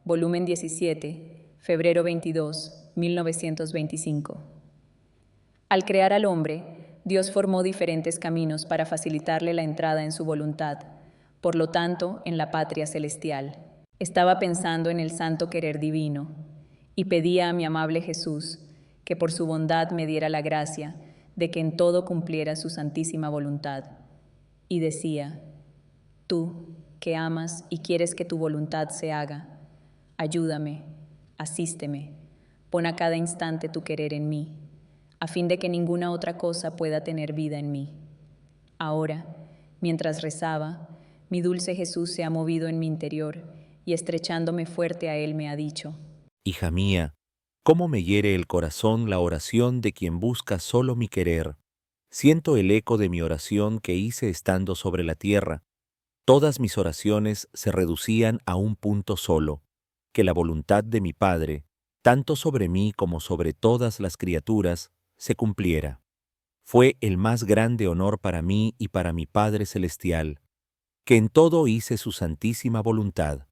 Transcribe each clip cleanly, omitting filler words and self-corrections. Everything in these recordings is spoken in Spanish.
volumen 17, febrero 22, 1925. Al crear al hombre, Dios formó diferentes caminos para facilitarle la entrada en su voluntad, por lo tanto, en la patria celestial. Estaba pensando en el santo querer divino y pedía a mi amable Jesús que por su bondad me diera la gracia de que en todo cumpliera su santísima voluntad. Y decía: tú, que amas y quieres que tu voluntad se haga, ayúdame, asísteme, pon a cada instante tu querer en mí, a fin de que ninguna otra cosa pueda tener vida en mí. Ahora, mientras rezaba, mi dulce Jesús se ha movido en mi interior y estrechándome fuerte a Él me ha dicho: Hija mía, cómo me hiere el corazón la oración de quien busca solo mi querer. Siento el eco de mi oración que hice estando sobre la tierra. Todas mis oraciones se reducían a un punto solo: que la voluntad de mi Padre, tanto sobre mí como sobre todas las criaturas, se cumpliera. Fue el más grande honor para mí y para mi Padre Celestial, que en todo hice su santísima voluntad.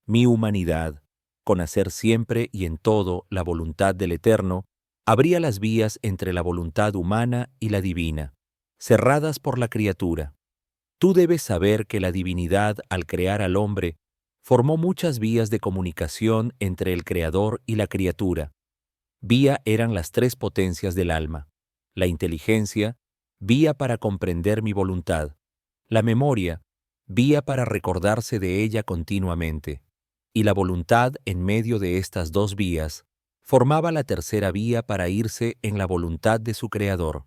Mi humanidad, con hacer siempre y en todo la voluntad del Eterno, abría las vías entre la voluntad humana y la divina, cerradas por la criatura. Tú debes saber que la divinidad, al crear al hombre, formó muchas vías de comunicación entre el Creador y la criatura. Vía eran las tres potencias del alma: la inteligencia, vía para comprender mi voluntad; la memoria, vía para recordarse de ella continuamente; y la voluntad, en medio de estas dos vías, formaba la tercera vía para irse en la voluntad de su Creador.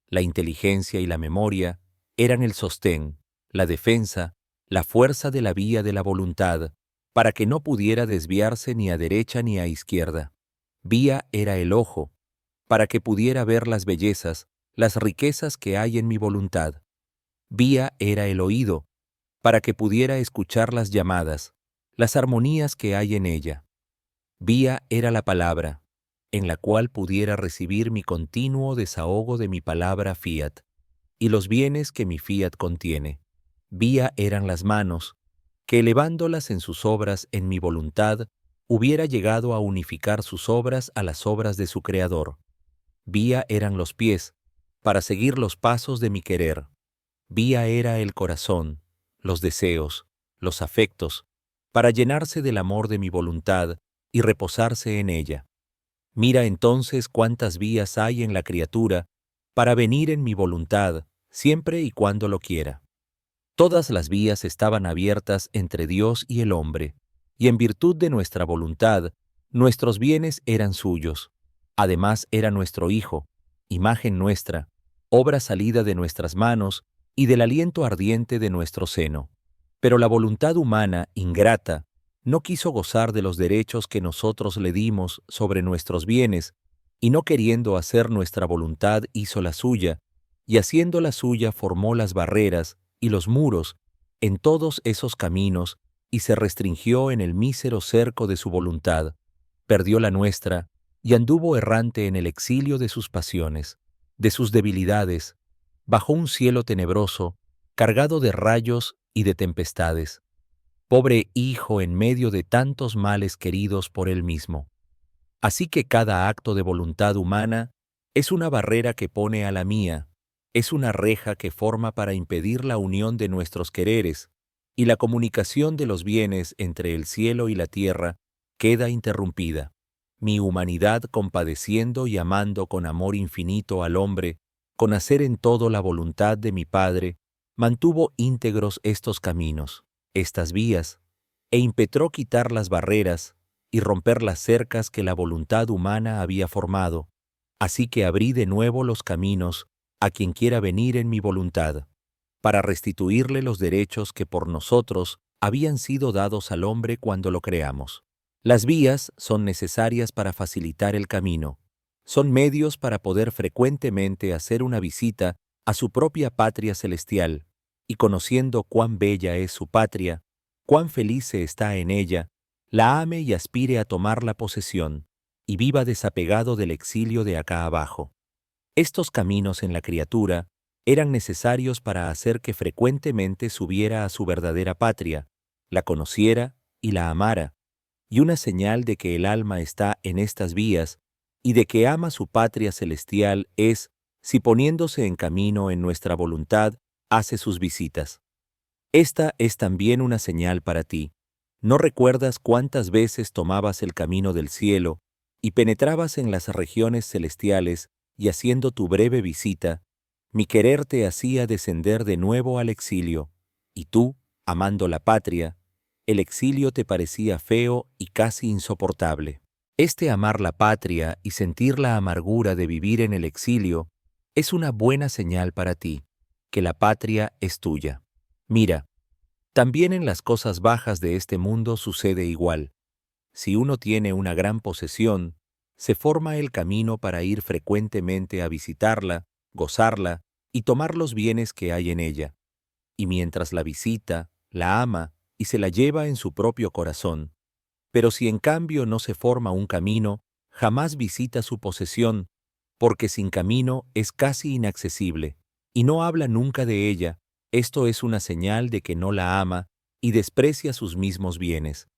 La inteligencia y la memoria eran el sostén, la defensa, la fuerza de la vía de la voluntad, para que no pudiera desviarse ni a derecha ni a izquierda. Vía era el ojo, para que pudiera ver las bellezas, las riquezas que hay en mi voluntad. Vía era el oído, para que pudiera escuchar las llamadas, las armonías que hay en ella. Vía era la palabra, en la cual pudiera recibir mi continuo desahogo de mi palabra fiat, y los bienes que mi fiat contiene. Vía eran las manos, que elevándolas en sus obras en mi voluntad, hubiera llegado a unificar sus obras a las obras de su Creador. Vía eran los pies, para seguir los pasos de mi querer. Vía era el corazón, los deseos, los afectos, para llenarse del amor de mi voluntad y reposarse en ella. Mira entonces cuántas vías hay en la criatura para venir en mi voluntad, siempre y cuando lo quiera. Todas las vías estaban abiertas entre Dios y el hombre, y en virtud de nuestra voluntad, nuestros bienes eran suyos. Además era nuestro Hijo, imagen nuestra, obra salida de nuestras manos y del aliento ardiente de nuestro seno. Pero la voluntad humana, ingrata, no quiso gozar de los derechos que nosotros le dimos sobre nuestros bienes, y no queriendo hacer nuestra voluntad hizo la suya, y haciendo la suya formó las barreras y los muros en todos esos caminos, y se restringió en el mísero cerco de su voluntad, perdió la nuestra, y anduvo errante en el exilio de sus pasiones, de sus debilidades, bajo un cielo tenebroso, cargado de rayos y de tempestades. Pobre hijo en medio de tantos males queridos por él mismo. Así que cada acto de voluntad humana es una barrera que pone a la mía, es una reja que forma para impedir la unión de nuestros quereres, y la comunicación de los bienes entre el cielo y la tierra queda interrumpida. Mi humanidad, compadeciendo y amando con amor infinito al hombre, con hacer en todo la voluntad de mi Padre, mantuvo íntegros estos caminos, estas vías, e impetró quitar las barreras y romper las cercas que la voluntad humana había formado. Así que abrí de nuevo los caminos a quien quiera venir en mi voluntad, para restituirle los derechos que por nosotros habían sido dados al hombre cuando lo creamos. Las vías son necesarias para facilitar el camino, son medios para poder frecuentemente hacer una visita a su propia patria celestial, y conociendo cuán bella es su patria, cuán feliz se está en ella, la ame y aspire a tomar la posesión, y viva desapegado del exilio de acá abajo. Estos caminos en la criatura eran necesarios para hacer que frecuentemente subiera a su verdadera patria, la conociera y la amara, y una señal de que el alma está en estas vías y de que ama su patria celestial es si poniéndose en camino en nuestra voluntad hace sus visitas. Esta es también una señal para ti. ¿No recuerdas cuántas veces tomabas el camino del cielo y penetrabas en las regiones celestiales y haciendo tu breve visita, mi querer te hacía descender de nuevo al exilio, y tú, amando la patria, el exilio te parecía feo y casi insoportable? Este amar la patria y sentir la amargura de vivir en el exilio es una buena señal para ti, que la patria es tuya. Mira, también en las cosas bajas de este mundo sucede igual. Si uno tiene una gran posesión, se forma el camino para ir frecuentemente a visitarla, gozarla y tomar los bienes que hay en ella. Y mientras la visita, la ama y se la lleva en su propio corazón. Pero si en cambio no se forma un camino, jamás visita su posesión, porque sin camino es casi inaccesible, y no habla nunca de ella. Esto es una señal de que no la ama y desprecia sus mismos bienes.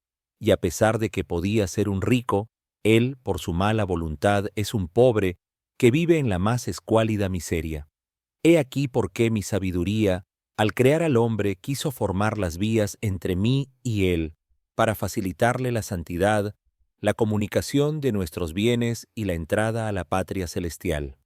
Y a pesar de que podía ser un rico, él, por su mala voluntad, es un pobre que vive en la más escuálida miseria. He aquí por qué mi sabiduría, al crear al hombre, quiso formar las vías entre mí y él, para facilitarle la santidad, la comunicación de nuestros bienes y la entrada a la patria celestial.